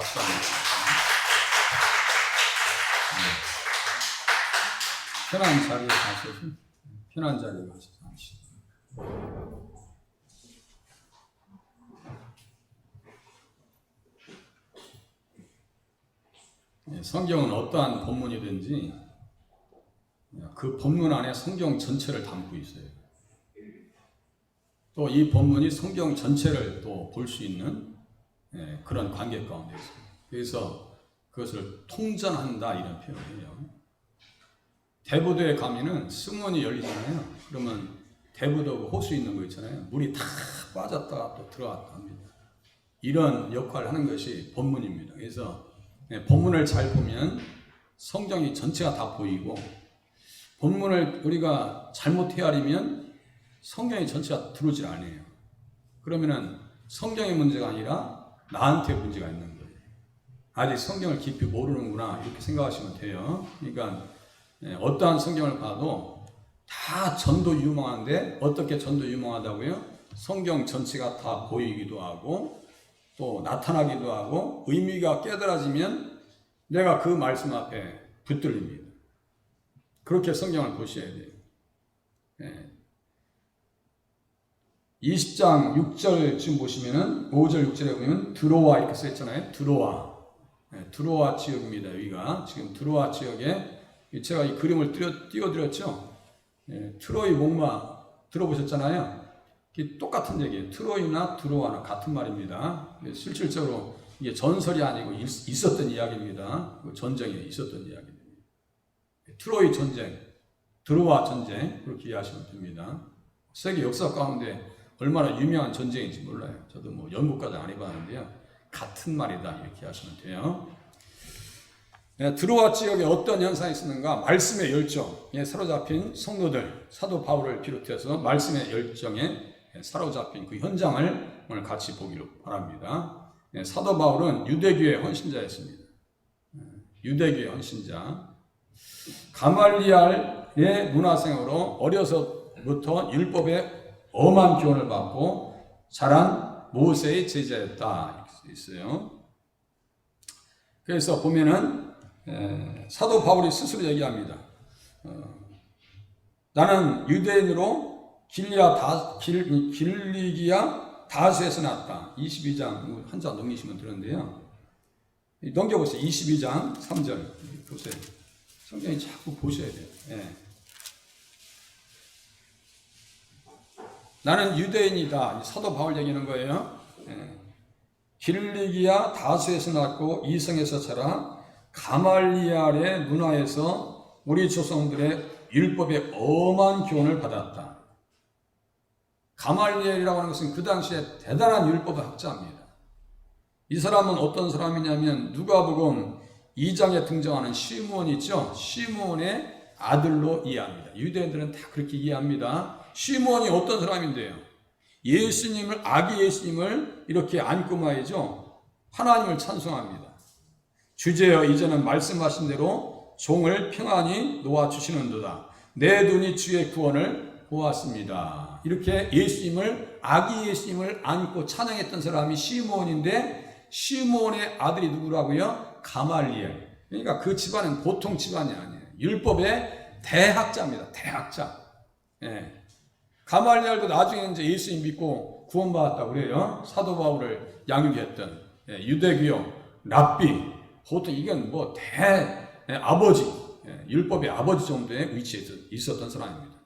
박수 한번 주세요. 편한 자리에 가셔서 편한 자리에 가셔서 하시죠. 성경은 어떠한 본문이든지 그 본문 안에 성경 전체를 담고 있어요. 또 이 본문이 성경 전체를 또 볼 수 있는 그런 관계 가운데 있어요. 그래서 그것을 통전한다 이런 표현이에요. 대부도에 가면은 승원이 열리잖아요. 그러면 대부도 호수 있는 거 있잖아요. 물이 다 빠졌다가 또 들어왔다 합니다. 이런 역할을 하는 것이 본문입니다. 그래서 본문을 잘 보면 성경이 전체가 다 보이고, 본문을 우리가 잘못 헤아리면 성경이 전체가 들어오질 않아요. 그러면은 성경의 문제가 아니라 나한테 문제가 있는 거예요. 아직 성경을 깊이 모르는구나 이렇게 생각하시면 돼요. 그러니까 어떠한 성경을 봐도 다 전도 유망한데 어떻게 전도 유망하다고요? 성경 전체가 다 보이기도 하고 또 나타나기도 하고 의미가 깨달아지면 내가 그 말씀 앞에 붙들립니다. 그렇게 성경을 보셔야 돼요. 20장 6절쯤 보시면은 5절 6절에 보면 드로아 이렇게 써있잖아요. 드로아 지역입니다. 여기가 지금 드로아 지역에 제가 이 그림을 띄워드렸죠. 트로이 목마 들어보셨잖아요. 이게 똑같은 얘기예요. 트로이나 드로아나 같은 말입니다. 실질적으로 이게 전설이 아니고 있었던 이야기입니다. 전쟁에 있었던 이야기입니다. 트로이 전쟁, 드로아 전쟁 그렇게 이해하시면 됩니다. 세계 역사 가운데 얼마나 유명한 전쟁인지 몰라요. 저도 뭐 연구까지 안 해봤는데요. 같은 말이다 이렇게 하시면 돼요. 드로아 지역에 어떤 현상이 있었는가? 말씀의 열정에 사로잡힌 성도들, 사도 바울을 비롯해서 말씀의 열정에 사로잡힌 그 현장을 오늘 같이 보기로 바랍니다. 사도 바울은 유대교의 헌신자였습니다. 유대교의 헌신자. 가말리알의 문화생으로 어려서부터 율법의 엄한 교훈을 받고 자란 모세의 제자였다 이렇게 있어요. 그래서 보면은 사도 바울이 스스로 얘기합니다. 나는 유대인으로 길리기아 다수에서 났다. 22장 한 장 넘기시면 되는데요. 넘겨보세요. 22장 3절 보세요. 성경이 자꾸 보셔야 돼요. 나는 유대인이다. 사도 바울 얘기하는 거예요. 길리기아 다수에서 났고 이성에서 자라 가말리알의 문화에서 우리 조상들의 율법의 엄한 교훈을 받았다. 가말리엘이라고 하는 것은 그 당시에 대단한 율법의 학자입니다. 이 사람은 어떤 사람이냐면 누가복음 2장에 등장하는 시므온 있죠? 시므온의 아들로 이해합니다. 유대인들은 다 그렇게 이해합니다. 시므온이 어떤 사람인데요? 예수님을, 아기 예수님을 이렇게 안고 말이죠. 하나님을 찬송합니다. 주제여 이제는 말씀하신 대로 종을 평안히 놓아주시는도다. 내 눈이 주의 구원을 보았습니다. 이렇게 예수님을, 아기 예수님을 안고 찬양했던 사람이 시므온인데 시므온의 아들이 누구라고요? 가말리엘. 그러니까 그 집안은 보통 집안이 아니에요. 율법의 대학자입니다. 대학자. 가말리엘도 나중에 이제 예수님 믿고 구원받았다고 그래요. 사도 바울을 양육했던 유대교 랍비. 보통 이건 뭐 아버지, 율법의 아버지 정도의 위치에 있었던 사람입니다.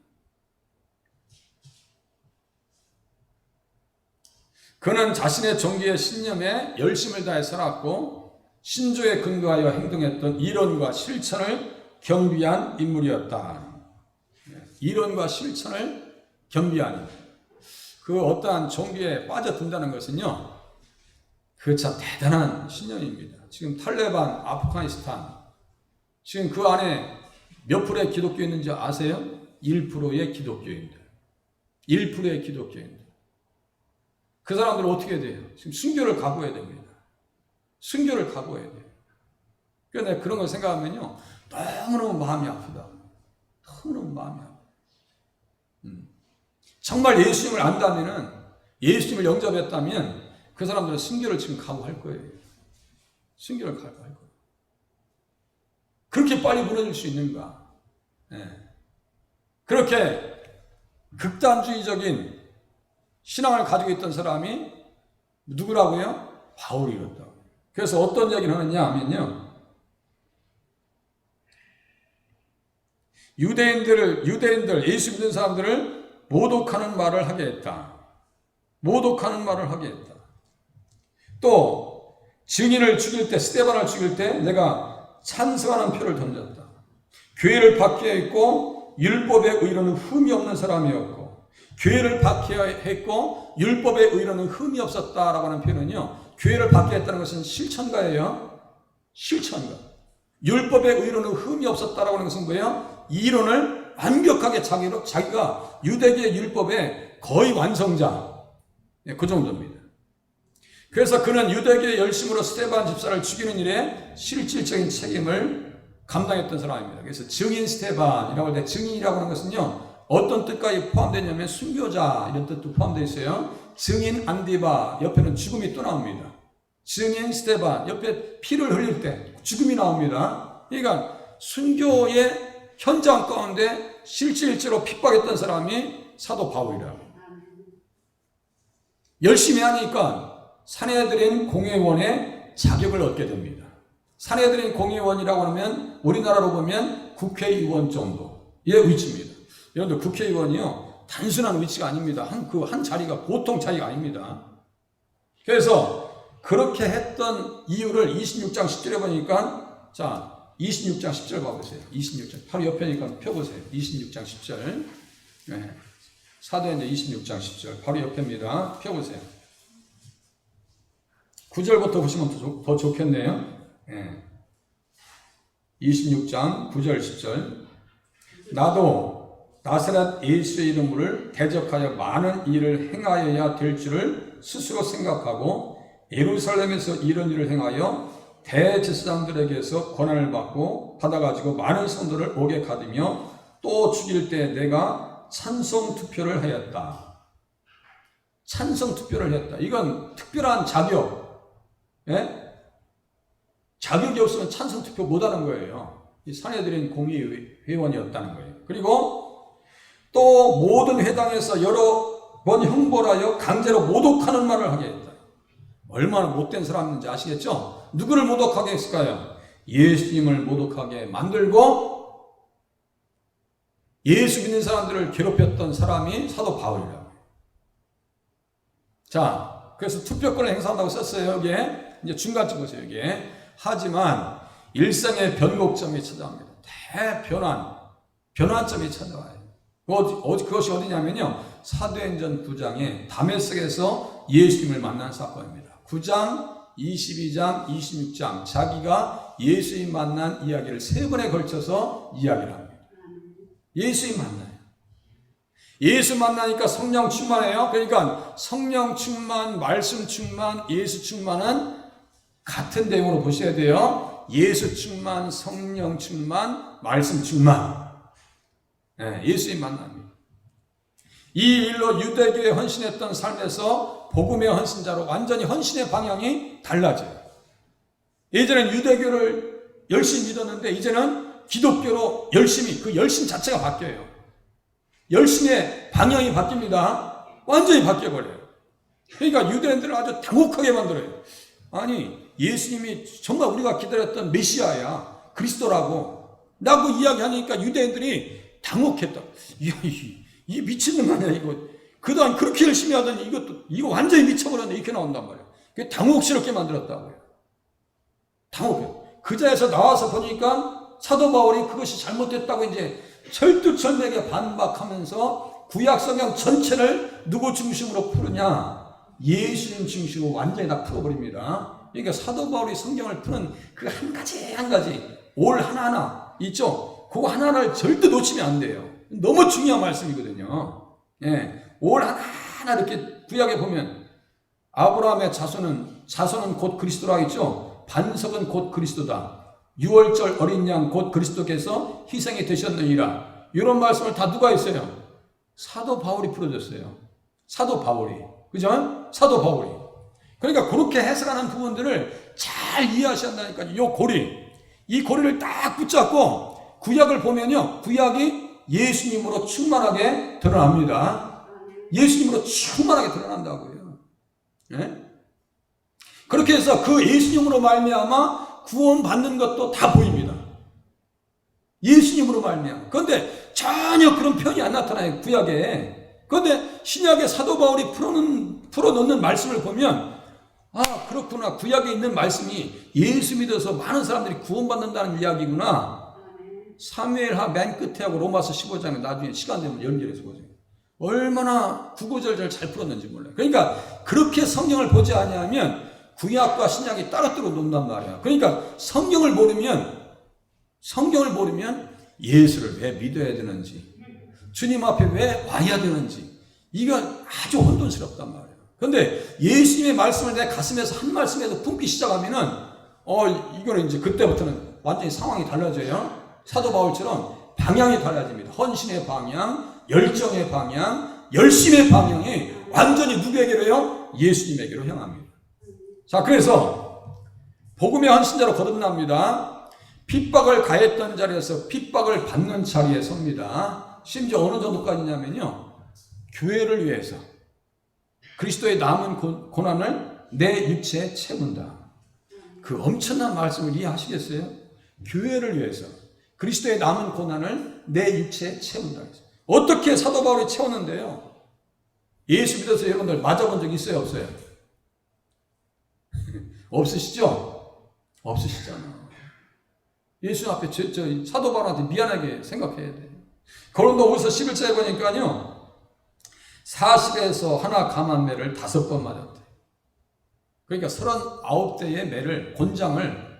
그는 자신의 종교의 신념에 열심을 다해 살았고 신조에 근거하여 행동했던 이론과 실천을 겸비한 인물이었다. 이론과 실천을 겸비한 그 어떠한 종교에 빠져든다는 것은요, 그 참 대단한 신념입니다. 지금 탈레반, 아프가니스탄 지금 그 안에 몇 프로의 기독교 있는지 아세요? 1%의 기독교인들. 1%의 기독교인들. 그 사람들은 어떻게 돼요? 지금 순교를 각오해야 됩니다. 순교를 각오해야 돼요. 그래서 내가 그런 걸 생각하면요, 너무너무 마음이 아프다. 너무너무 마음이 아프다. 정말 예수님을 안다면은, 예수님을 영접했다면 그 사람들은 순교를 지금 각오할 거예요. 순교를 갈 거예요. 그렇게 빨리 무너질 수 있는가? 그렇게 극단주의적인 신앙을 가지고 있던 사람이 누구라고요? 바울이었다. 그래서 어떤 이야기를 하느냐 하면요. 유대인들, 예수 믿는 사람들을 모독하는 말을 하게 했다. 모독하는 말을 하게 했다. 또 증인을 죽일 때, 스데반을 죽일 때 내가 찬성하는 표를 던졌다. 교회를 박해했고 율법의 의로는 흠이 없는 사람이었고, 교회를 박해했고 율법의 의로는 흠이 없었다라고 하는 표현은요, 교회를 박해했다는 것은 실천가예요. 실천가. 율법의 의로는 흠이 없었다라고 하는 것은 뭐예요? 이론을 완벽하게 자기가 유대계의 율법의 거의 완성자, 그 정도입니다. 그래서 그는 유대계의 열심으로 스데반 집사를 죽이는 일에 실질적인 책임을 감당했던 사람입니다. 그래서 증인 스데반이라고 할 때, 증인이라고 하는 것은요, 어떤 뜻까지 포함되냐면 순교자 이런 뜻도 포함되어 있어요. 증인 안디바 옆에는 죽음이 또 나옵니다. 증인 스데반 옆에 피를 흘릴 때 죽음이 나옵니다. 그러니까 순교의 현장 가운데 실질적으로 핍박했던 사람이 사도 바울이라고. 열심히 하니까 사내들인 공회원의 자격을 얻게 됩니다. 사내들인 공회원이라고 하면 우리나라로 보면 국회의원 정도의 위치입니다. 여러분들 국회의원이요, 단순한 위치가 아닙니다. 한 자리가 보통 자리가 아닙니다. 그래서 그렇게 했던 이유를 26장 10절에 보니까, 자, 26장 10절 봐보세요. 26장. 바로 옆에니까 펴보세요. 26장 10절. 네. 사도행전 26장 10절. 바로 옆에입니다. 펴보세요. 9절부터 보시면 더 좋겠네요. 네. 26장 9절 10절. 나도 나사렛 예수의 이름을 대적하여 많은 일을 행하여야 될 줄을 스스로 생각하고 예루살렘에서 이런 일을 행하여 대제사장들에게서 권한을 받아가지고 많은 성도를 옥에 가두며 또 죽일 때 내가 찬송 투표를 하였다. 찬송 투표를 했다. 이건 특별한 자격, 자격이 없으면 찬송 투표 못하는 거예요. 이 사내들인 공의회원이었다는 거예요. 그리고 또 모든 회당에서 여러 번 형벌하여 강제로 모독하는 말을 하게 했다. 얼마나 못된 사람인지 아시겠죠? 누구를 모독하게 했을까요? 예수님을 모독하게 만들고 예수 믿는 사람들을 괴롭혔던 사람이 사도 바울이라고. 자, 그래서 투표권을 행사한다고 썼어요. 여기에 이제 중간쯤 보세요. 여기에. 하지만 일생의 변곡점이 찾아옵니다. 변환점이 찾아와요. 그것이 어디냐면요, 사도행전 9장에 다메섹에서 예수님을 만난 사건입니다. 9장, 22장, 26장 자기가 예수님 만난 이야기를 3번에 걸쳐서 이야기를 합니다. 예수님 만나요. 예수 만나니까 성령 충만해요. 그러니까 성령 충만, 말씀 충만, 예수 충만은 같은 내용으로 보셔야 돼요. 예수 충만, 성령 충만, 말씀 충만. 예수님 만납니다. 이 일로 유대교에 헌신했던 삶에서 복음의 헌신자로 완전히 헌신의 방향이 달라져요. 예전엔 유대교를 열심히 믿었는데 이제는 기독교로 열심히, 그 열심 자체가 바뀌어요. 열심의 방향이 바뀝니다. 완전히 바뀌어버려요. 그러니까 유대인들을 아주 당혹하게 만들어요. 아니, 예수님이 정말 우리가 기다렸던 메시아야, 그리스도라고 이야기하니까 유대인들이 당혹했다. 이 미친놈 아니야, 이거. 그동안 그렇게 열심히 하더니 이거 완전히 미쳐버렸네. 이렇게 나온단 말이야. 그게 당혹스럽게 만들었다고요. 당혹해. 그 자리에서 나와서 보니까 사도 바울이 그것이 잘못됐다고 이제 철두철미하게 반박하면서 구약 성경 전체를 누구 중심으로 풀으냐? 예수님 중심으로 완전히 다 풀어버립니다. 그러니까 사도 바울이 성경을 푸는 그 한 가지 올 하나하나 있죠? 그거 하나하나를 절대 놓치면 안 돼요. 너무 중요한 말씀이거든요. 올 하나하나 이렇게 구약에 보면 아브라함의 자손은 곧 그리스도라 했죠? 반석은 곧 그리스도다. 6월절 어린 양 곧 그리스도께서 희생이 되셨느니라. 이런 말씀을 다 누가 했어요? 사도 바울이 풀어줬어요. 사도 바울이. 그죠? 사도 바울이. 그러니까 그렇게 해석하는 부분들을 잘 이해하셔야 한다니까요. 이 고리를 딱 붙잡고 구약을 보면요. 구약이 예수님으로 충만하게 드러납니다. 예수님으로 충만하게 드러난다고요. 네? 그렇게 해서 그 예수님으로 말미암아 구원받는 것도 다 보입니다. 예수님으로 말미암아. 그런데 전혀 그런 표현이 안 나타나요. 구약에. 그런데 신약의 사도 바울이 풀어놓는 말씀을 보면 아 그렇구나. 구약에 있는 말씀이 예수 믿어서 많은 사람들이 구원받는다는 이야기구나. 사무엘하 맨 끝에 하고 로마서 15장에 나중에 시간 되면 연결해서 보세요. 얼마나 구구절절 잘 풀었는지 몰라요. 그러니까 그렇게 성경을 보지 아니하면 구약과 신약이 따로따로 논단 말이야. 그러니까 성경을 모르면 예수를 왜 믿어야 되는지, 주님 앞에 왜 와야 되는지, 이건 아주 혼돈스럽단 말이에요. 그런데 예수님의 말씀을 내 가슴에서 한 말씀에서 품기 시작하면은, 이거는 이제 그때부터는 완전히 상황이 달라져요. 사도 바울처럼 방향이 달라집니다. 헌신의 방향, 열정의 방향, 열심의 방향이 완전히 누구에게로요? 예수님에게로 향합니다. 자, 그래서 복음의 헌신자로 거듭납니다. 핍박을 가했던 자리에서 핍박을 받는 자리에 섭니다. 심지어 어느 정도까지냐면요. 교회를 위해서 그리스도의 남은 고난을 내 육체에 채운다. 그 엄청난 말씀을 이해하시겠어요? 교회를 위해서 그리스도의 남은 고난을 내 육체에 채운다. 어떻게 사도 바울이 채웠는데요? 예수 믿어서 여러분들 맞아본 적 있어요? 없어요? 없으시죠? 없으시잖아. 예수 앞에 사도 바울한테 미안하게 생각해야 돼. 고린도후서 11장에 보니까요. 40에서 하나 감한 매를 5번 맞았대. 그러니까 39대의 매를, 곤장을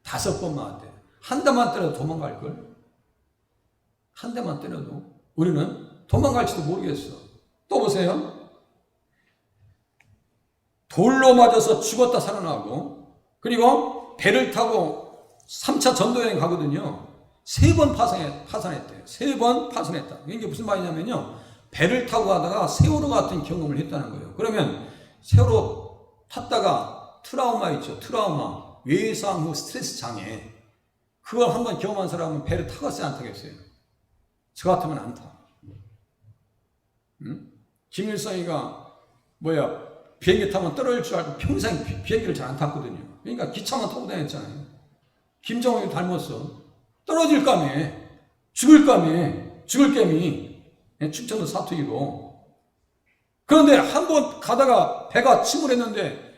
5번 맞았대. 한 대만 때려도 도망갈걸? 한 대만 때려도 우리는 도망갈지도 모르겠어. 또 보세요. 돌로 맞아서 죽었다 살아나고, 그리고 배를 타고 3차 전도여행 가거든요. 3번 파산했대요. 3번 파산했다. 이게 무슨 말이냐면요. 배를 타고 가다가 세월호 같은 경험을 했다는 거예요. 그러면 세월호 탔다가 트라우마 있죠. 트라우마. 외상 후 스트레스 장애. 그걸 한번 경험한 사람은 배를 타겠어요? 안 타겠어요? 저 같으면 안 타. 응? 김일성이가 비행기 타면 떨어질 줄 알고 평생 비행기를 잘 안 탔거든요. 그러니까 기차만 타고 다녔잖아요. 김정은이 닮았어. 떨어질 감에, 죽을 감이, 충청도 사투리로. 그런데 한 번 가다가 배가 침몰했는데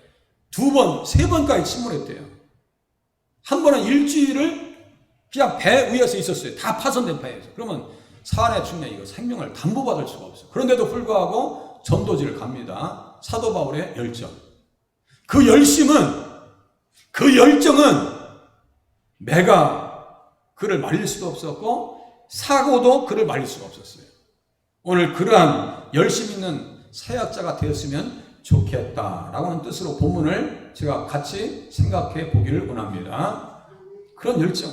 2번, 3번까지 침몰했대요. 한 번은 일주일을 그냥 배 위에서 있었어요. 다 파손된 배에서. 그러면 산에 죽면 이거 생명을 담보받을 수가 없어요. 그런데도 불구하고 전도지를 갑니다. 사도 바울의 열정. 그 열정은 매가 그를 말릴 수도 없었고 사고도 그를 말릴 수가 없었어요. 오늘 그러한 열심 있는 사역자가 되었으면 좋겠다라고 하는 뜻으로 본문을 제가 같이 생각해 보기를 원합니다. 그런 열정.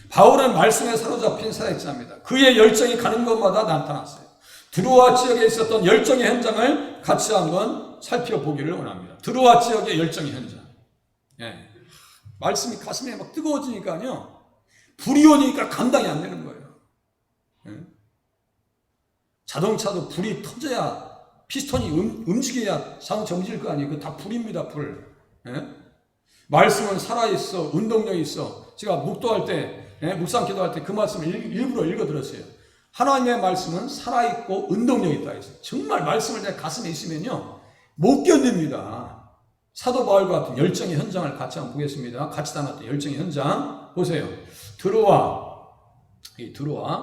바울은 말씀에 사로잡힌 사역자입니다. 그의 열정이 가는 곳마다 나타났어요. 드로아 지역에 있었던 열정의 현장을 같이 한번 살펴보기를 원합니다. 드로아 지역의 열정의 현장. 예. 말씀이 가슴에 막 뜨거워지니까요. 불이 오니까 감당이 안 되는 거예요. 예. 자동차도 불이 터져야 피스톤이 움직여야 자동차 움직일 거 아니에요. 그거 다 불입니다. 불. 예? 말씀은 살아있어. 운동력이 있어. 제가 묵도할 때 묵상 기도할 때 그 말씀을 일부러 읽어드렸어요. 하나님의 말씀은 살아있고 운동력이 있다 했어요. 정말 말씀을 내 가슴에 있으면요 못 견딥니다. 사도 바울 같은 열정의 현장을 같이 한번 보겠습니다. 같이 담았던 열정의 현장 보세요. 드로아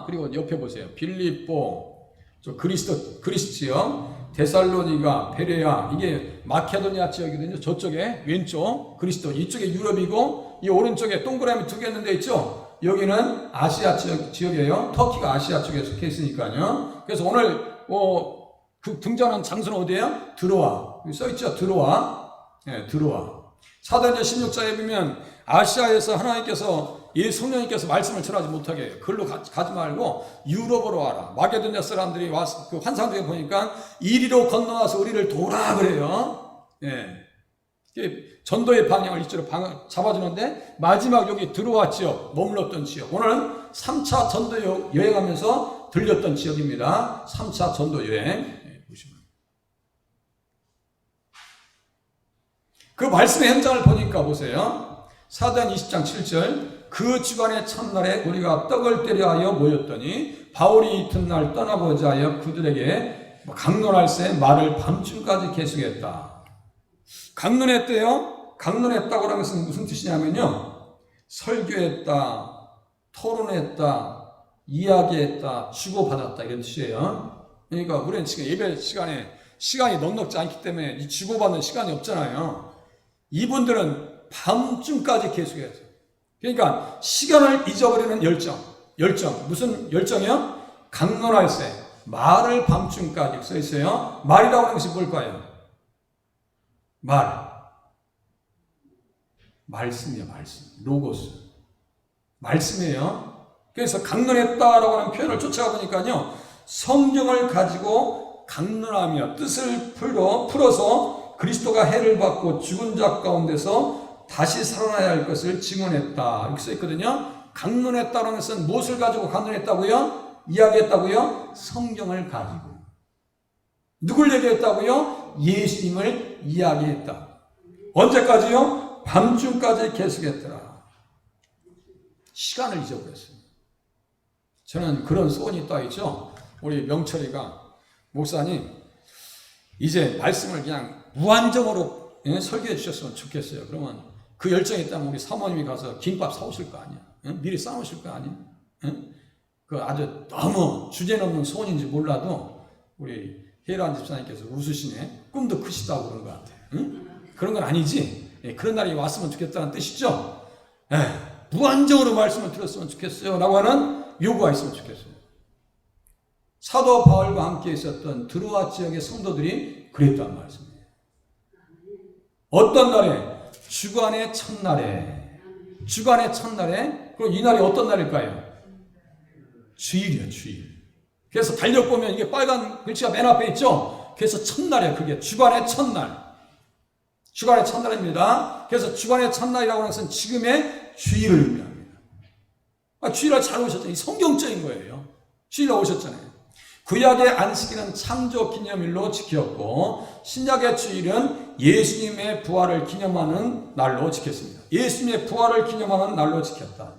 그리고 옆에 보세요. 빌립보, 그리스 지역, 데살로니가, 베레아, 이게 마케도니아 지역이거든요. 저쪽에 왼쪽 그리스도, 이쪽에 유럽이고 이 오른쪽에 동그라미 2개 있는 데 있죠. 여기는 아시아 지역이에요. 터키가 아시아 쪽에 속해 있으니까요. 그래서 오늘 그 등장하는 장소는 어디예요? 드로아. 여기 써있죠? 드로아. 네, 드로아. 사도행전 16장에 보면 아시아에서 하나님께서 성령님께서 말씀을 전하지 못하게 해요. 글로 가지 말고 유럽으로 와라. 마게도냐 사람들이 와서 그 환상 중에 보니까 이리로 건너와서 우리를 도라 그래요. 네. 전도의 방향을 이쪽으로 잡아주는데 마지막 여기 들어와 지역, 머물렀던 지역. 오늘은 3차 전도 여행하면서 들렸던 지역입니다. 3차 전도 여행. 보시면 그 말씀의 현장을 보니까 보세요. 사도행 20장 7절 그 주간의 첫날에 우리가 떡을 때려 하여 모였더니 바울이 이튿날 떠나고자 하여 그들에게 강론할새 말을 밤중까지 계속했다. 강론했대요. 강론했다고 하는 것은 무슨 뜻이냐면요. 설교했다, 토론했다, 이야기했다, 주고받았다 이런 뜻이에요. 그러니까 우리는 지금 예배 시간이 넉넉지 않기 때문에 이 주고받는 시간이 없잖아요. 이분들은 밤중까지 계속했어요. 그러니까 시간을 잊어버리는 열정. 무슨 열정이요? 강론할새 말을 밤중까지 써 있어요. 말이라고 하는 것이 뭘까요? 말씀이에요. 말씀. 로고스. 말씀이에요. 그래서 강론했다라고 하는 표현을 쫓아가 보니까요. 성경을 가지고 강론하며 뜻을 풀어서 그리스도가 해를 받고 죽은 자 가운데서 다시 살아나야 할 것을 증언했다. 이렇게 써 있거든요. 강론했다는 것은 무엇을 가지고 강론했다고요? 이야기했다고요? 성경을 가지고. 누굴 얘기했다고요? 예수님을 이야기했다. 언제까지요? 밤중까지 계속했더라. 시간을 잊어버렸어요. 저는 그런 소원이 또 있죠. 우리 명철이가 목사님 이제 말씀을 그냥 무한정으로 설교해 주셨으면 좋겠어요. 그러면 그 열정이 있다면 우리 사모님이 가서 김밥 사오실 거 아니야. 미리 싸우실 거 아니야. 그 아주 너무 주제넘는 소원인지 몰라도 우리 혜란 집사님께서 웃으시네. 꿈도 크시다고 그런 것 같아요. 그런 건 아니지. 그런 날이 왔으면 좋겠다는 뜻이죠. 무한정으로 말씀을 들었으면 좋겠어요. 라고 하는 요구가 있으면 좋겠어요. 사도 바울과 함께 있었던 드로아 지역의 성도들이 그랬단 말씀이에요. 어떤 날에? 주간의 첫날에. 그리고 이 날이 어떤 날일까요? 주일이요, 주일. 그래서 달력보면 이게 빨간 글씨가 맨 앞에 있죠? 그래서 첫날이에요. 그게 주간의 첫날. 주간의 첫날입니다. 그래서 주간의 첫날이라고 하는 것은 지금의 주일을 의미합니다. 주일날 잘 오셨잖아요. 성경적인 거예요. 주일날 오셨잖아요. 구약의 안식일은 창조 기념일로 지켰고 신약의 주일은 예수님의 부활을 기념하는 날로 지켰습니다. 예수님의 부활을 기념하는 날로 지켰다.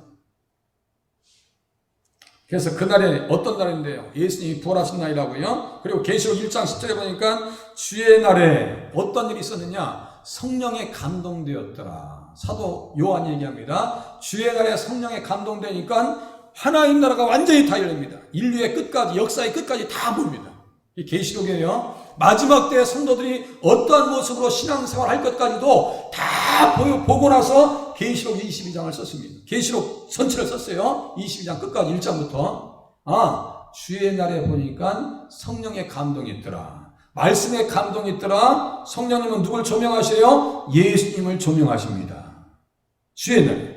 그래서 그날에 어떤 날인데요? 예수님이 부활하신 날이라고요. 그리고 계시록 1장 10절에 보니까 주의 날에 어떤 일이 있었느냐? 성령에 감동되었더라. 사도 요한이 얘기합니다. 주의 날에 성령에 감동되니까 하나님 나라가 완전히 다 열립니다. 인류의 끝까지, 역사의 끝까지 다 봅니다. 이 계시록이에요. 마지막 때의 성도들이 어떠한 모습으로 신앙생활 할 것까지도 다 보고 나서 계시록 22장을 썼습니다. 계시록 전체를 썼어요. 22장 끝까지 1장부터. 주의 날에 보니까 성령의 감동이 있더라. 말씀의 감동이 있더라. 성령님은 누굴 조명하세요? 예수님을 조명하십니다. 주의 날에.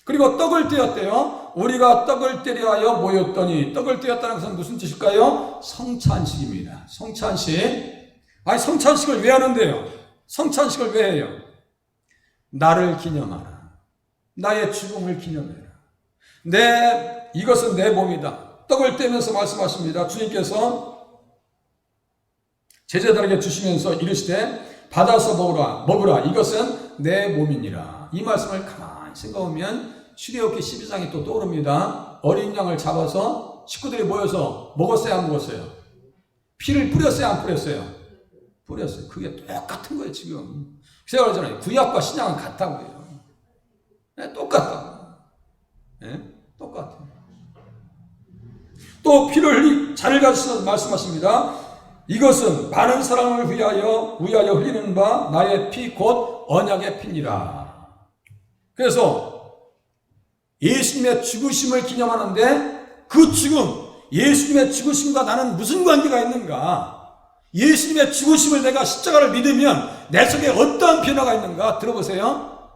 그리고 떡을 떼었대요. 우리가 떡을 떼려 하여 모였더니, 떡을 떼었다는 것은 무슨 뜻일까요? 성찬식입니다. 성찬식. 성찬식을 왜 하는데요? 성찬식을 왜 해요? 나를 기념하라. 나의 죽음을 기념해라. 이것은 내 몸이다. 떡을 떼면서 말씀하십니다. 주님께서 제자들에게 주시면서 이르시되 받아서 먹으라. 이것은 내 몸이니라. 이 말씀을 가만히 생각하면 출애굽기 12장이 또 떠오릅니다. 어린 양을 잡아서 식구들이 모여서 먹었어요, 안 먹었어요? 피를 뿌렸어요, 안 뿌렸어요? 뿌렸어요. 그게 똑같은 거예요, 지금. 제가 그러잖아요. 구약과 신약은 같다고요. 똑같다고. 똑같아요. 또 피를 흘리 잔을 가지셔서 말씀하십니다. 이것은 많은 사람을 위하여 흘리는 바 나의 피 곧 언약의 피니라. 그래서 예수님의 죽으심을 기념하는데 그 죽음, 예수님의 죽으심과 나는 무슨 관계가 있는가? 예수님의 죽으심을 내가 십자가를 믿으면 내 속에 어떠한 변화가 있는가? 들어보세요.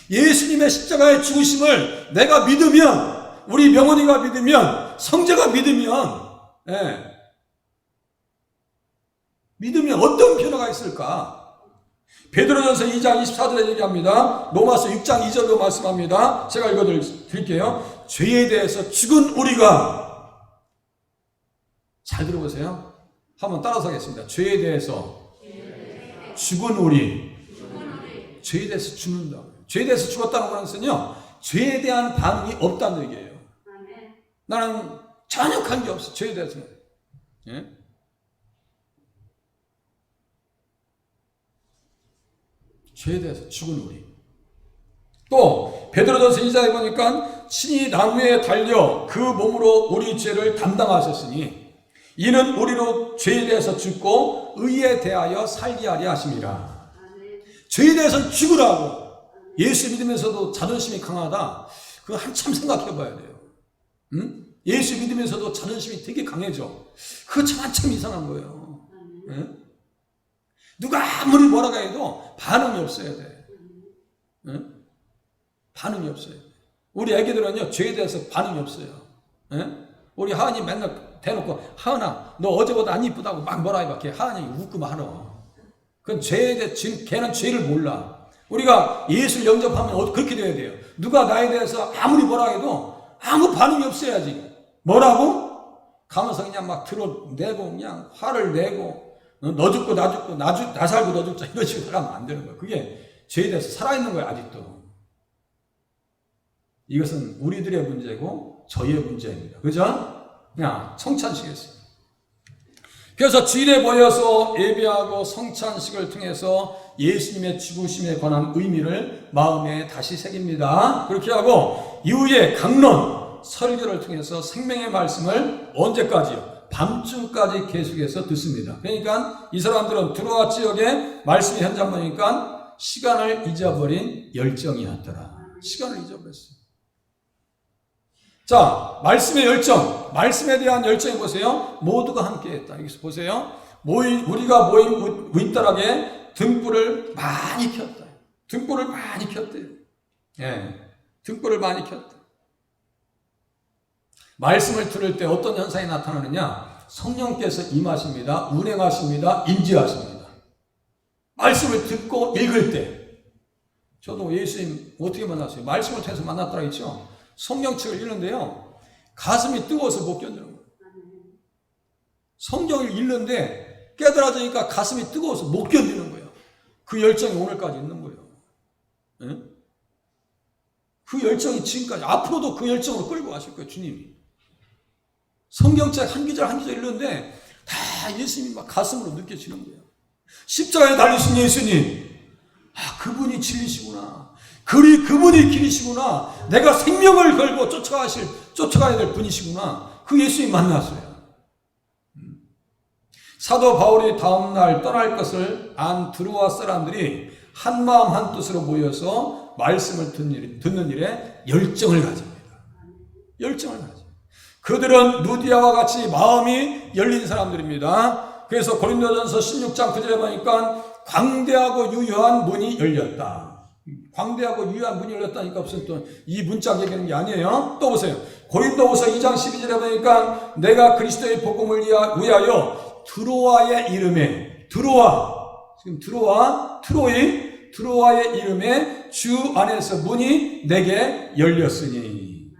예수님의 십자가의 죽으심을 내가 믿으면, 우리 명원이가 믿으면, 성제가 믿으면 어떤 변화가 있을까? 베드로전서 2장 24절에 얘기합니다. 로마서 6장 2절로 말씀합니다. 제가 읽어드릴게요. 죄에 대해서 죽은 우리가, 잘 들어보세요. 한번 따라서 하겠습니다. 죄에 대해서 죽은 우리. 죄에 대해서 죽는다. 죄에 대해서 죽었다는 것은요, 죄에 대한 반응이 없다는 얘기예요. 나는 전혀 관계없어, 죄에 대해서는. 예? 죄에 대해서 죽은 우리. 또 베드로전서 2장에 보니까 친히 나무에 달려 그 몸으로 우리 죄를 담당하셨으니 이는 우리로 죄에 대해서 죽고 의에 대하여 살게 하려 하심이라. 죄에 대해서는 죽으라고. 예수 믿으면서도 자존심이 강하다. 그거 한참 생각해 봐야 돼요. 응? 예수 믿으면서도 자존심이 되게 강해져. 그거 참 이상한 거예요. 응? 누가 아무리 뭐라고 해도 반응이 없어야 돼. 응? 반응이 없어요. 우리 애기들은요, 죄에 대해서 반응이 없어요. 응? 우리 하은이 맨날 대놓고, 하은아, 너 어제보다 안 이쁘다고 막 뭐라 해봐. 걔 하은이 웃고만 하러. 그건 죄에 대해, 걔는 죄를 몰라. 우리가 예수를 영접하면 그렇게 돼야 돼요. 누가 나에 대해서 아무리 뭐라 해도 아무 반응이 없어야지. 뭐라고? 가면서 그냥 막 드러내고, 그냥 화를 내고, 너 죽고 나 죽고 나 살고 너 죽자 이런 식으로 하면 안 되는 거예요. 그게 죄에 대해서 살아있는 거예요. 아직도. 이것은 우리들의 문제고 저희의 문제입니다. 그죠? 그냥 성찬식이었어요. 그래서 주일에 모여서 예배하고 성찬식을 통해서 예수님의 죽으심에 관한 의미를 마음에 다시 새깁니다. 그렇게 하고 이후에 강론, 설교를 통해서 생명의 말씀을 언제까지요? 밤중까지 계속해서 듣습니다. 그러니까 이 사람들은 드로아 지역에 말씀의 현장 보니까 시간을 잊어버린 열정이었더라. 시간을 잊어버렸어요. 자, 말씀의 열정, 말씀에 대한 열정이 보세요. 모두가 함께했다. 여기서 보세요. 우리가 모인 윗다락에 등불을 많이 켰다. 등불을 많이 켰대요. 예, 등불을 많이 켰다. 말씀을 들을 때 어떤 현상이 나타나느냐? 성령께서 임하십니다. 운행하십니다. 임재하십니다. 말씀을 듣고 읽을 때. 저도 예수님 어떻게 만났어요? 말씀을 통해서 만났더라 했죠? 성경책을 읽는데요. 가슴이 뜨거워서 못 견디는 거예요. 성경을 읽는데 깨달아지니까 가슴이 뜨거워서 못 견디는 거예요. 그 열정이 오늘까지 있는 거예요. 네? 그 열정이 지금까지, 앞으로도 그 열정으로 끌고 가실 거예요, 주님이. 성경책 한 기절 한 기절 읽는데 다 예수님이 막 가슴으로 느껴지는 거예요. 십자가에 달리신 예수님, 아, 그분이 진리시구나. 그분이 길이시구나. 내가 생명을 걸고 쫓아가야 될 분이시구나. 그 예수님 만났어요. 사도 바울이 다음날 떠날 것을 안 드로아 사람들이 한마음 한뜻으로 모여서 말씀을 듣는 일에 열정을 가집니다. 열정을 가집니다. 그들은 루디아와 같이 마음이 열린 사람들입니다. 그래서 고린도전서 16장 9절에 보니까 광대하고 유효한 문이 열렸다. 광대하고 유효한 문이 열렸다니까 무슨 또 이 문짝 얘기하는 게 아니에요. 또 보세요. 고린도후서 2장 12절에 보니까 내가 그리스도의 복음을 위하여 드로아의 이름에, 지금 드로아의 이름에 주 안에서 문이 내게 열렸으니.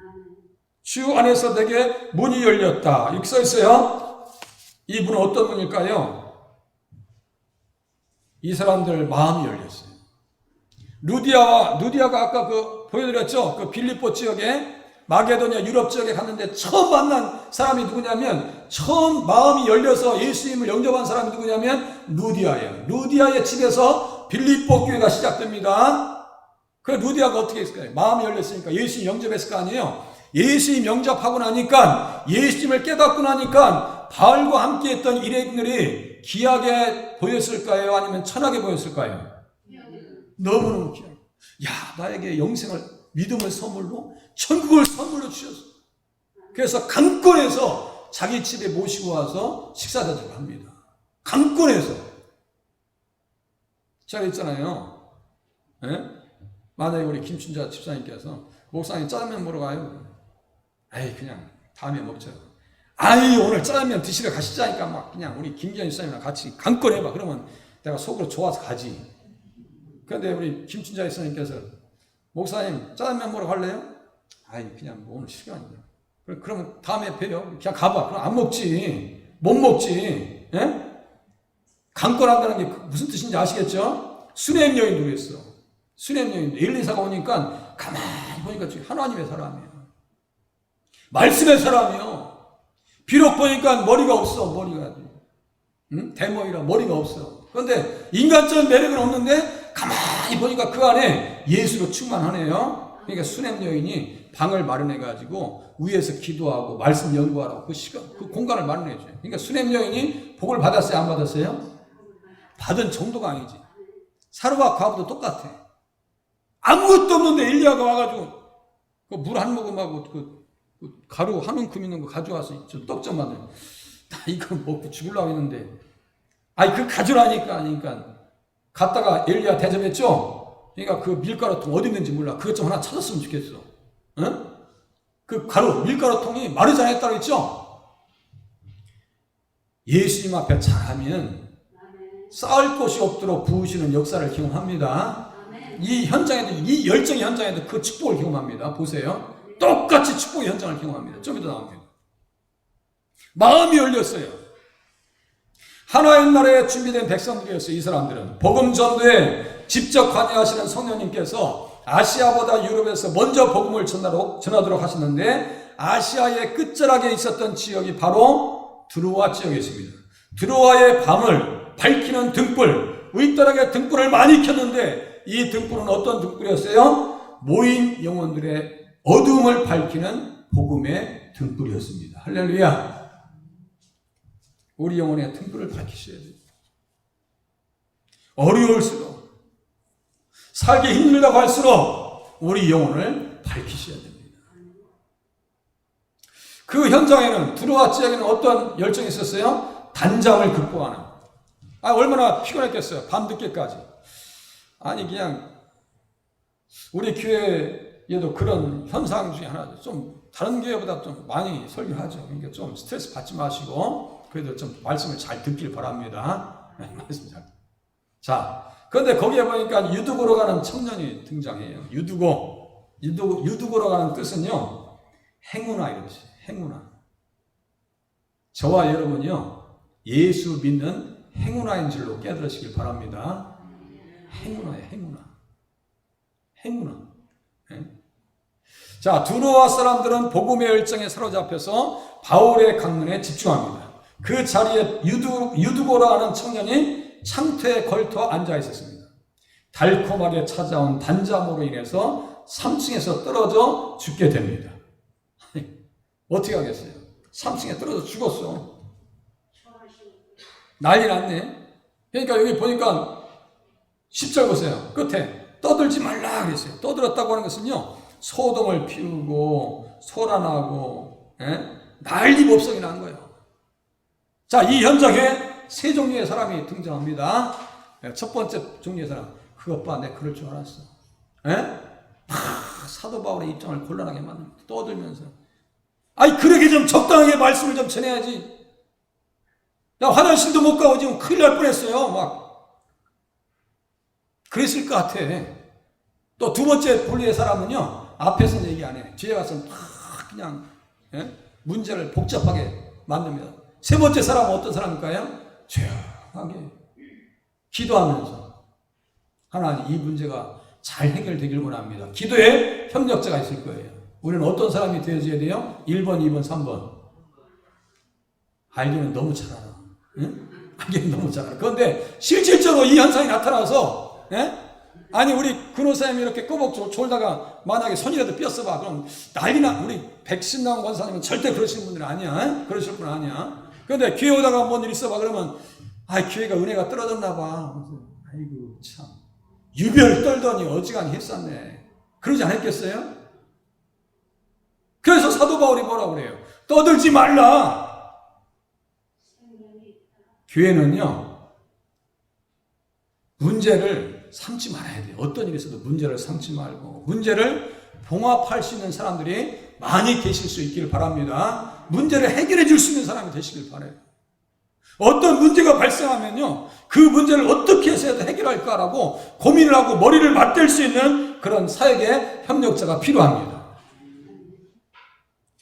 주 안에서 내게 문이 열렸다. 이렇게 써 있어요. 이 문은 어떤 문일까요? 이 사람들 마음이 열렸어요. 루디아가 아까 보여드렸죠? 그 빌립보 지역에, 마게도냐 유럽 지역에 갔는데 처음 만난 사람이 누구냐면, 처음 마음이 열려서 예수님을 영접한 사람이 누구냐면 루디아예요. 루디아의 집에서 빌립보 교회가 시작됩니다. 그 루디아가 어떻게 했을까요? 마음이 열렸으니까 예수님 영접했을 거 아니에요? 예수님 영접하고 나니까, 예수님을 깨닫고 나니까 바울과 함께 했던 일행들이 귀하게 보였을까요? 아니면 천하게 보였을까요? 너무너무 귀하게. 야, 나에게 영생을, 믿음을 선물로, 천국을 선물로 주셨어. 그래서 강권에서 자기 집에 모시고 와서 식사 대접을 합니다. 강권에서. 제가 있잖아요. 네? 만약에 우리 김춘자 집사님께서 목사님 짜장면 먹으러 가요. 에이, 그냥 다음에 먹자. 아이, 오늘 짜장면 드시러 가시자니까 막 그냥 우리 김기현 집사님이랑 같이 강권해봐. 그러면 내가 속으로 좋아서 가지. 그런데 우리 김춘자 이사님께서 목사님 짜장면 먹으러 갈래요? 아이 그냥 뭐 오늘 시간이야. 그러면 다음에 봬요. 그냥 가봐. 그럼 안 먹지. 못 먹지. 예? 강권한다는 게 무슨 뜻인지 아시겠죠? 수냄 여인도 그랬어. 수냄 여인도 엘리사가 오니까 가만히 보니까 하나님의 사람이에요. 말씀의 사람이요. 비록 보니까 머리가 없어. 머리가 대머리라 머리가 없어. 그런데 인간적인 매력은 없는데 가만히 보니까 그 안에 예수로 충만하네요. 그러니까 수냄 여인이 방을 마련해 가지고 위에서 기도하고 말씀 연구하라고 그 시간 그 공간을 마련해 줘요. 그러니까 수냄 여인이 복을 받았어요, 안 받았어요? 받은 정도가 아니지. 사르와 과부도 똑같아. 아무것도 없는데 엘리야가 와가지고 그 물 한 모금하고 그 가루 한 움큼 있는 거 가져와서 떡점 만들. 나 이거 먹고 죽으려고 했는데, 아니 그 가져라니까 하니까 갔다가 엘리야 대접했죠. 그러니까 그 밀가루통 어디 있는지 몰라. 그것 좀 하나 찾았으면 좋겠어. 응? 그 가루 밀가루통이 마르지 않았다고 했죠. 예수님 앞에 잘하면 쌓을 곳이 없도록 부으시는 역사를 경험합니다. 이 현장에도, 이 열정의 현장에도 그 축복을 경험합니다. 보세요. 똑같이 축복의 현장을 경험합니다. 좀 이따 나옵니다. 마음이 열렸어요. 하나의 나라에 준비된 백성들이었어요. 이 사람들은 복음 전도에 직접 관여하시는 성령님께서 아시아보다 유럽에서 먼저 복음을 전하도록 하시는데, 아시아의 끝자락에 있었던 지역이 바로 드로아 지역이었습니다. 드로아의 밤을 밝히는 등불, 윗다락에 등불을 많이 켰는데 이 등불은 어떤 등불이었어요? 모인 영혼들의 어두움을 밝히는 복음의 등불이었습니다. 할렐루야. 우리 영혼의 등불을 밝히셔야 돼요. 어려울수록, 살기 힘들다고 할수록 우리 영혼을 밝히셔야 됩니다. 그 현장에는, 드로아 지역에는 어떤 열정이 있었어요? 단잠을 극복하는. 얼마나 피곤했겠어요. 밤늦게까지. 아니 그냥 우리 교회에도 그런 현상 중에 하나죠. 좀 다른 교회보다 좀 많이 설교하죠. 그러니까 좀 스트레스 받지 마시고 그래도 좀 말씀을 잘 듣길 바랍니다. 말씀 잘. 자, 그런데 거기에 보니까 유두고로 가는 청년이 등장해요. 유두고로 가는 뜻은요, 행운아 이러지. 행운아. 저와 여러분이요, 예수 믿는 행운아인 줄로 깨달으시길 바랍니다. 행운아예요, 행운아. 행운아. 네? 자, 드로아 사람들은 복음의 열정에 사로잡혀서 바울의 강론에 집중합니다. 그 자리에 유두고라 하는 청년이 창틀에 걸터 앉아 있었습니다. 달콤하게 찾아온 단잠으로 인해서 3층에서 떨어져 죽게 됩니다. 어떻게 하겠어요? 3층에 떨어져 죽었어. 난리 났네. 그러니까 여기 보니까 10절 보세요. 끝에 떠들지 말라 그랬어요. 떠들었다고 하는 것은요, 소동을 피우고 소란하고 난리법석이 난 거예요. 자, 이 현장에 세 종류의 사람이 등장합니다. 첫 번째 종류의 사람, 그것 봐, 내가 그럴 줄 알았어. 사도 바울의 입장을 곤란하게 만듭니다. 떠들면서, 아니 그러게 좀 적당하게 말씀을 좀 전해야지. 야, 화장실도 못 가고 지금 큰일 날 뻔했어요. 막 그랬을 것 같아. 또 두 번째 분류의 사람은요, 앞에서는 얘기 안 해. 뒤에 가서 막 그냥 문제를 복잡하게 만듭니다. 세 번째 사람은 어떤 사람일까요? 조용하게 기도하면서, 하나님 이 문제가 잘 해결되길 원합니다. 기도에 협력자가 있을 거예요. 우리는 어떤 사람이 되어줘야 돼요? 1번, 2번, 3번. 알기는 너무 잘 알아. 알기는 너무 잘 알아. 그런데 실질적으로 이 현상이 나타나서, 아니 우리 근호사님이 이렇게 꼬박 졸다가 만약에 손이라도 삐었어 봐. 그럼 난리나. 우리 백신나온 권사님은 절대 그러시는 분들 아니야. 그러실 분 아니야. 그런데 교회 오다가 뭔 일 있어 봐. 그러면 교회가 은혜가 떨어졌나 봐. 아이고 참, 유별 떨더니 어지간히 했었네. 그러지 않았겠어요? 그래서 사도 바울이 뭐라고 그래요? 떠들지 말라. 교회는요, 문제를 삼지 말아야 돼요. 어떤 일이 있어도 문제를 삼지 말고, 문제를 봉합할 수 있는 사람들이 많이 계실 수 있기를 바랍니다. 문제를 해결해 줄 수 있는 사람이 되시길 바라요. 어떤 문제가 발생하면요, 그 문제를 어떻게 해서 해결할까라고 고민을 하고 머리를 맞댈 수 있는 그런 사역의 협력자가 필요합니다.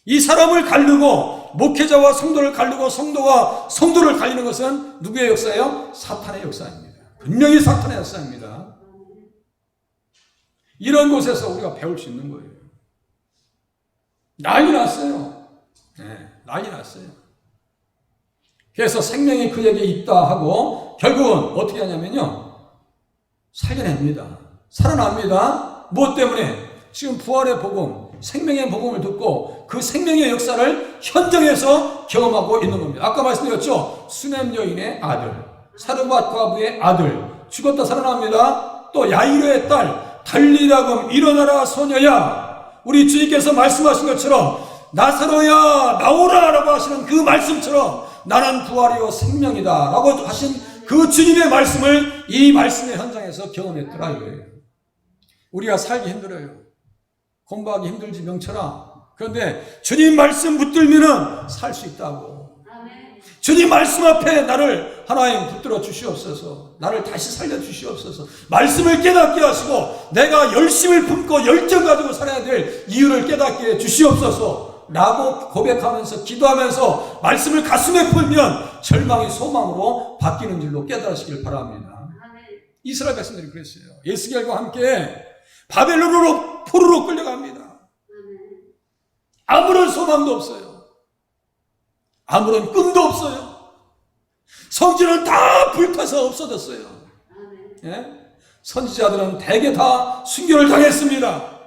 이 사람을 가르고 목회자와 성도를 가르고 성도와 성도를 갈리는 것은 누구의 역사예요? 사탄의 역사입니다. 분명히 사탄의 역사입니다. 이런 곳에서 우리가 배울 수 있는 거예요. 난리 났어요. 네, 난리 났어요. 그래서 생명이 그에게 있다 하고 결국은 어떻게 하냐면요, 살려냅니다. 살아납니다. 무엇 때문에? 지금 부활의 복음, 생명의 복음을 듣고 그 생명의 역사를 현장에서 경험하고 있는 겁니다. 아까 말씀드렸죠? 수넴 여인의 아들, 사르밧 과부의 아들, 죽었다 살아납니다. 또 야이로의 딸, 달리라금 일어나라 소녀야. 우리 주님께서 말씀하신 것처럼 나사로야 나오라 라고 하시는 그 말씀처럼 나는 부활이요 생명이다 라고 하신 그 주님의 말씀을 이 말씀의 현장에서 경험했더라 이거예요. 우리가 살기 힘들어요. 공부하기 힘들지 명철아. 그런데 주님 말씀 붙들면은 살 수 있다고. 주님 말씀 앞에 나를 하나님 붙들어 주시옵소서. 나를 다시 살려 주시옵소서. 말씀을 깨닫게 하시고 내가 열심을 품고 열정 가지고 살아야 될 이유를 깨닫게 해 주시옵소서 라고 고백하면서 기도하면서 말씀을 가슴에 풀면 절망이 소망으로 바뀌는 줄로 깨달으시길 바랍니다. 이스라엘 백성들이 그랬어요. 에스겔과 함께 바벨론으로 포로로 끌려갑니다. 아무런 소망도 없어요. 아무런 꿈도 없어요. 성전은 다 불타서 없어졌어요. 예? 선지자들은 대개 다 순교를 당했습니다.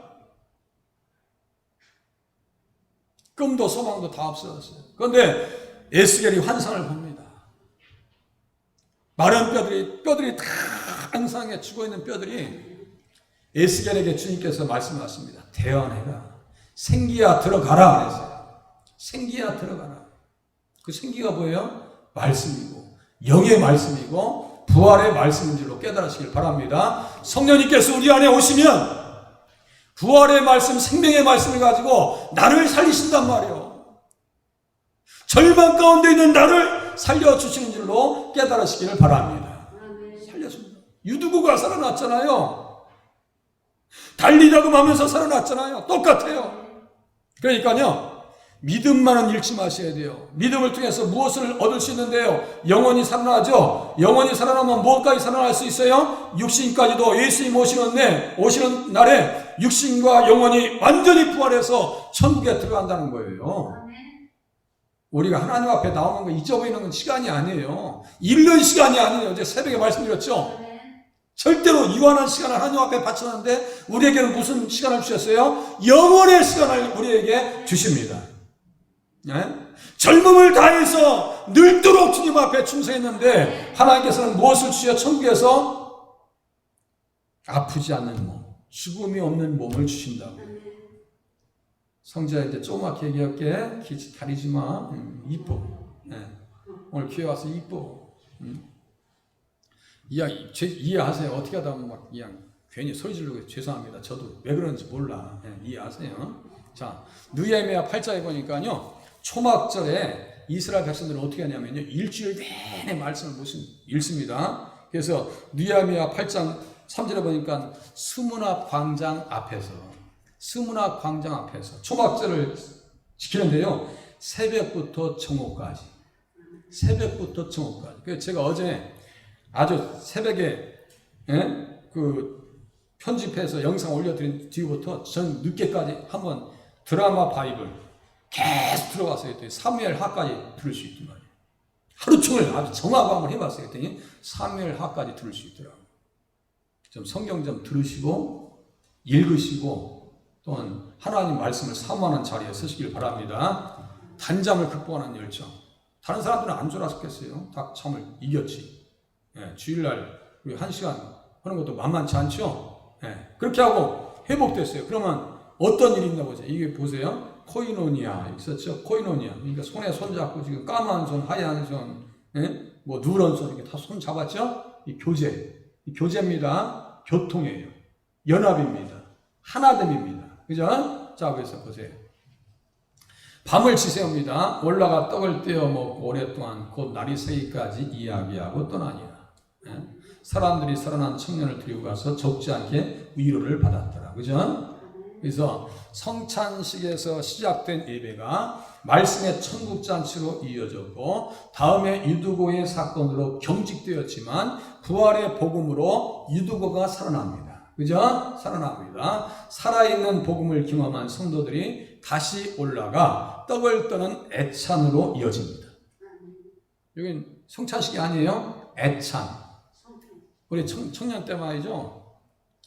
꿈도 소망도 다 없어졌어요. 그런데 에스겔이 환상을 봅니다. 마른 뼈들이 다 항상에 죽어있는 뼈들이 에스겔에게 주님께서 말씀하십니다. 대언해라. 생기야 들어가라 그랬어요. 생기야 들어가라. 그 생기가 뭐예요? 말씀이고 영의 말씀이고 부활의 말씀인 줄로 깨달으시길 바랍니다. 성령님께서 우리 안에 오시면 부활의 말씀, 생명의 말씀을 가지고 나를 살리신단 말이에요. 절망 가운데 있는 나를 살려주시는 줄로 깨달으시기를 바랍니다. 살려줍니다. 유두구가 살아났잖아요. 달리라고 하면서 살아났잖아요. 똑같아요. 그러니까요, 믿음만은 잃지 마셔야 돼요. 믿음을 통해서 무엇을 얻을 수 있는데요? 영원히 살아나죠. 영원히 살아나면 무엇까지 살아날 수 있어요? 육신까지도 예수님 오시는 날에 육신과 영혼이 완전히 부활해서 천국에 들어간다는 거예요. 우리가 하나님 앞에 나오는 거 잊어버리는 건 시간이 아니에요. 잃는 시간이 아니에요. 어제 새벽에 말씀드렸죠. 절대로 유한한 시간을 하나님 앞에 바쳤는데 우리에게는 무슨 시간을 주셨어요? 영원의 시간을 우리에게 주십니다. 네? 젊음을 다해서 늙도록 주님 앞에 충성했는데 하나님께서는 무엇을 주셔? 천국에서 아프지 않는 몸, 죽음이 없는 몸을 주신다고. 성자한테 조그맣게 얘기할게. 가리지 마. 이뻐. 네. 오늘 교회 와서 이뻐. 이해하세요. 어떻게 하다 보면 막 그냥 괜히 소리 지르고 죄송합니다. 저도 왜 그런지 몰라. 네, 이해하세요. 자, 느헤미야 8장에 보니까요, 초막절에 이스라엘 백성들은 어떻게 하냐면요, 일주일 내내 말씀을 읽습니다. 그래서 느헤미야 8장 3절에 보니까 수문앞 광장 앞에서 초막절을 지키는데요, 새벽부터 정오까지. 그래서 제가 어제 아주 새벽에 그 편집해서 영상 올려드린 뒤부터 전 늦게까지 한번 드라마 바이블 계속 들어가서 했더니 사무엘하까지 들을 수 있단 말이에요. 하루 종일 아주 정하고 한번 해봤어요. 했더니 사무엘하까지 들을 수 있더라고요. 좀 성경 좀 들으시고 읽으시고 또한 하나님 말씀을 사모하는 자리에 서시길 바랍니다. 단잠을 극복하는 열정. 다른 사람들은 안 졸았겠어요. 다 잠을 이겼지. 예, 주일날 우리 1시간 하는 것도 만만치 않죠. 예, 그렇게 하고 회복됐어요. 그러면 어떤 일이 있나 보세요. 이게 보세요. 코이노니아 있었죠. 코이노니아. 그러니까 손에 손 잡고 지금 까만 손, 하얀 손, 예? 뭐 누런 손 이렇게 다 손 잡았죠. 이 교제입니다. 교통이에요. 연합입니다. 하나됨입니다. 그죠? 자, 그래서 보세요. 밤을 지새웁니다. 올라가 떡을 떼어 먹고 오랫동안 곧 날이 새기까지 이야기하고 떠나니라. 사람들이 살아난 청년을 데리고 가서 적지 않게 위로를 받았더라. 그죠? 그래서 성찬식에서 시작된 예배가 말씀의 천국잔치로 이어졌고 다음에 유두고의 사건으로 경직되었지만 부활의 복음으로 유두고가 살아납니다. 그죠? 살아납니다. 살아있는 복음을 경험한 성도들이 다시 올라가 떡을 떠는 애찬으로 이어집니다. 여긴 성찬식이 아니에요. 애찬. 우리 청년 때 말이죠.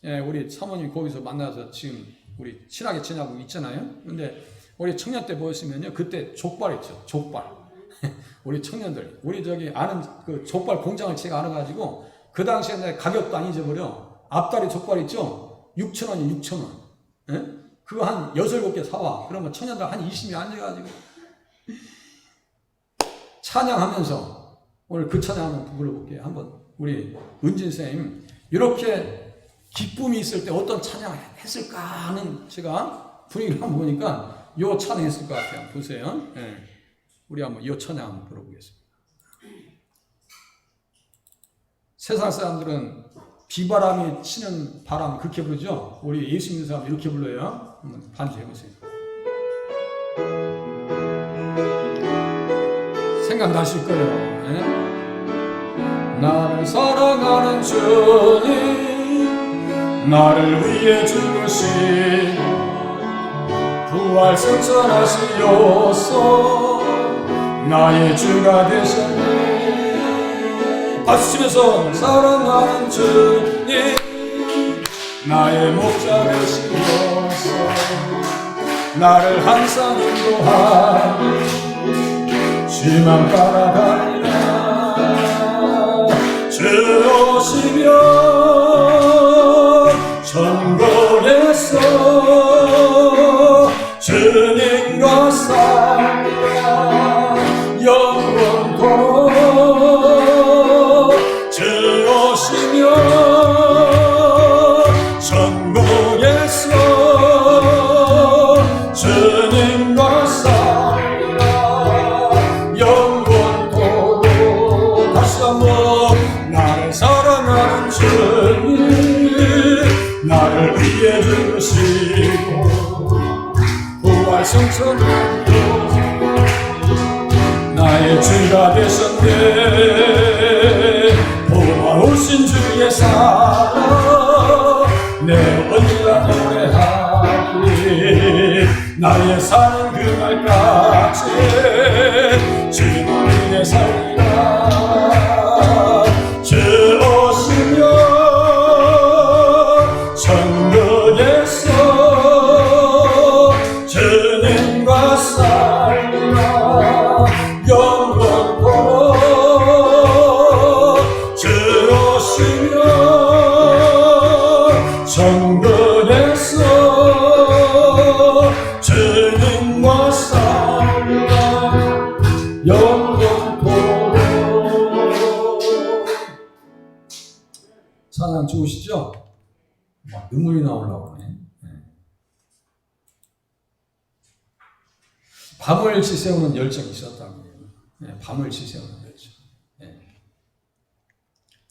예, 우리 사모님 거기서 만나서 지금 우리 친하게 지내고 있잖아요. 근데 우리 청년 때 보시면요, 그때 족발 있죠. 족발. 우리 청년들, 우리 저기 아는 그 족발 공장을 제가 알아가지고 그 당시에 내가 가격도 안 잊어버려. 앞다리 족발 있죠. 6,000원이 6,000원. 예? 그거 한 6, 7개 사와. 그러면 청년들 한 20명 앉아가지고 찬양하면서 오늘 그 찬양 한번 불러볼게요. 한번 우리 은진 선생님 이렇게 기쁨이 있을 때 어떤 찬양을 했을까 하는 제가 분위기를 한번 보니까 요 찬양 했을 것 같아요. 보세요. 예. 우리 한번 요 찬양 한번 불러보겠습니다. 세상 사람들은 비바람이 치는 바람 그렇게 부르죠. 우리 예수 믿는 사람 이렇게 불러요. 한번 반주해보세요. 생각나실 거예요. 예? 나를 사랑하는 주님 나를 위해 죽으시고 부활 승천하시옵소서 나의 주가 되셨네. 박수 치면서 사랑하는 주님 나의 목자 되시옵소서 나를 항상 인도하니 주만 따라가리라. 주 오시면 천국에서 주님과 살리라 영원토록. 주 오시면 천국에서 주님과 살리라 영원토록. 다시 한번 나를 사랑하는 주님 나를 위해 주시고 부활 승천하시고 나의 주가 되셨네. 부활 오신 주의 사랑 내 언니가 노래하리. 나의 사는 그날까지 주님을 위해 살리라. 주 오시면 천국에서 주님과 살리라 영원토록. 주 오시면 천국에서 주님과 살리라 영원토록. 찬양 좋으시죠? 눈물이 나오려고 하네. 밤을 지새우는 열정이 있었다고 해요. 밤을 지새우는 열정.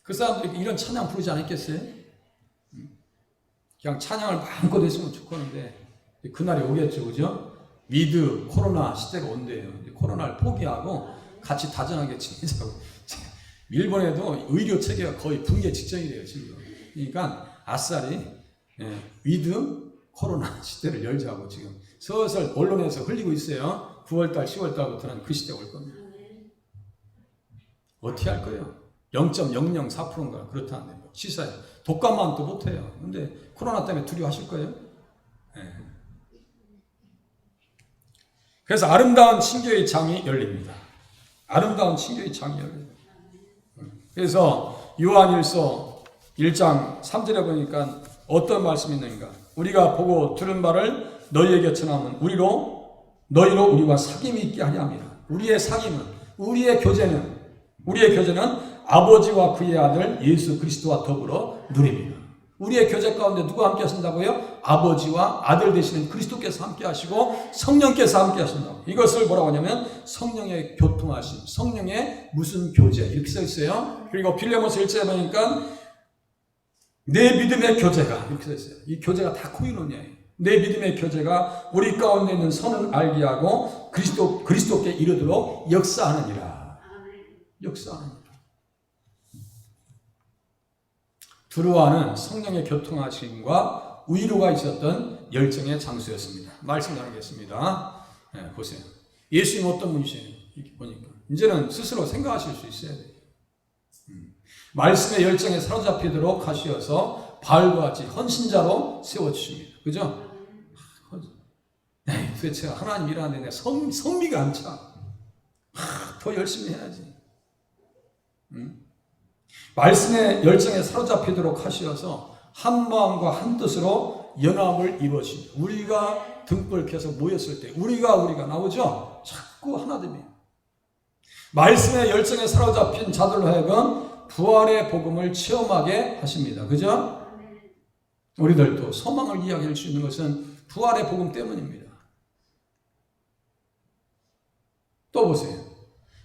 그 사람들이 이런 찬양 부르지 않았겠어요? 그냥 찬양을 마음껏 했으면 좋겠는데 그날이 오겠죠, 그죠? 위드 코로나 시대가 온대요. 코로나를 포기하고 같이 다정하게 지내자고. 일본에도 의료 체계가 거의 붕괴 직전이래요, 지금. 그러니까 아싸리 위드 코로나 시대를 열자고 지금 슬슬 언론에서 흘리고 있어요. 9월달, 10월달부터는 그 시대가 올 겁니다. 어떻게 할 거예요? 0.004%인가 그렇다는데 뭐 시사해. 독감만 또 못해요. 근데 코로나 때문에 두려워하실 거예요? 그래서 아름다운 친교의 장이 열립니다. 아름다운 친교의 장이 열립니다. 그래서 요한일서 1장 3절에 보니까 어떤 말씀이 있는가? 우리가 보고 들은 바를 너희에게 전하면 너희로 우리와 사귐이 있게 하려 합니다. 우리의 사귐은, 우리의 교제는 아버지와 그의 아들 예수 그리스도와 더불어 누립니다. 우리의 교제 가운데 누가 함께 하신다고요? 아버지와 아들 되시는 그리스도께서 함께 하시고 성령께서 함께 하신다고. 이것을 뭐라고 하냐면 성령의 교통하심, 성령의 무슨 교제 이렇게 써 있어요. 그리고 빌레몬서 1장에 보니까 내 믿음의 교제가 이렇게 써 있어요. 이 교제가 다 코이노니아예요. 내 믿음의 교제가 우리 가운데 있는 선을 알게 하고 그리스도께 이르도록 역사하느니라. 역사하느니라. 두루와는 성령의 교통하심과 위로가 있었던 열정의 장소였습니다. 말씀 나누겠습니다. 네, 보세요. 예수님 어떤 분이세요? 이렇게 보니까 이제는 스스로 생각하실 수 있어야 돼요. 말씀의 열정에 사로잡히도록 하시어서 바울과 같이 헌신자로 세워주십니다. 그죠? 네, 도대체 하나님 일하는데 성미가 안 차. 더 열심히 해야지. 말씀의 열정에 사로잡히도록 하시어서 한 마음과 한 뜻으로 연합을 이루어집니다. 우리가 등불 켜서 모였을 때 우리가 나오죠? 자꾸 하나 됩니다. 말씀의 열정에 사로잡힌 자들로 하여금 부활의 복음을 체험하게 하십니다. 그죠? 우리들도 소망을 이야기할 수 있는 것은 부활의 복음 때문입니다. 또 보세요.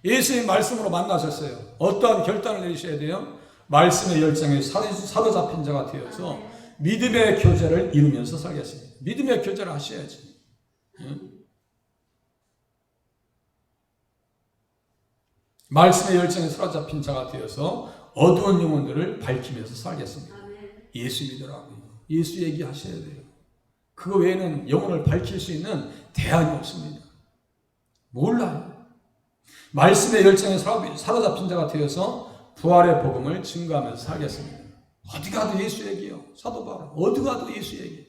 예수님 말씀으로 만나셨어요. 어떠한 결단을 내리셔야 돼요? 말씀의 열정에 사로잡힌 자가 되어서 믿음의 교제를 이루면서 살겠습니다. 믿음의 교제를 하셔야지. 말씀의 열정에 사로잡힌 자가 되어서 어두운 영혼들을 밝히면서 살겠습니다. 예수 믿으라고요. 예수 얘기하셔야 돼요. 그거 외에는 영혼을 밝힐 수 있는 대안이 없습니다. 몰라요. 말씀의 열정에 사로잡힌 자가 되어서 부활의 복음을 증거하면서 살겠습니다. 어디 가도 예수 얘기요. 사도 바울 어디 가도 예수 얘기.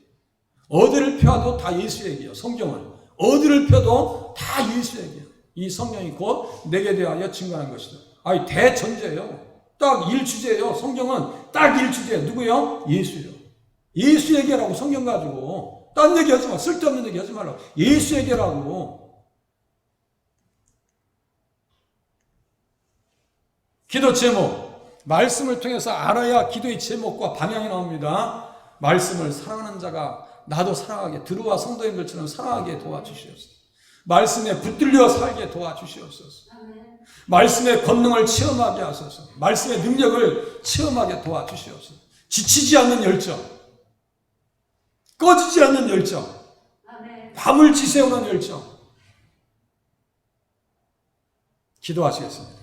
어디를 펴도 다 예수 얘기요. 성경은 어디를 펴도 다 예수 얘기요. 이 성령이 곧 내게 대하여 증거하는 것이다. 아니 대전제예요. 딱 1주제예요. 성경은 딱 1주제. 누구요? 예수요. 예수 얘기하라고 성경 가지고. 딴 얘기 하지 마. 쓸데없는 얘기 하지 말라고. 예수 얘기하라고. 기도 제목. 말씀을 통해서 알아야 기도의 제목과 방향이 나옵니다. 말씀을 사랑하는 자가 나도 사랑하게 들어와 성도님들처럼 사랑하게 도와주시옵소서. 말씀에 붙들려 살게 도와주시옵소서. 말씀의 권능을 체험하게 하소서. 말씀의 능력을 체험하게 도와주시옵소서. 지치지 않는 열정, 꺼지지 않는 열정, 밤을 지새우는 열정. 기도하시겠습니다.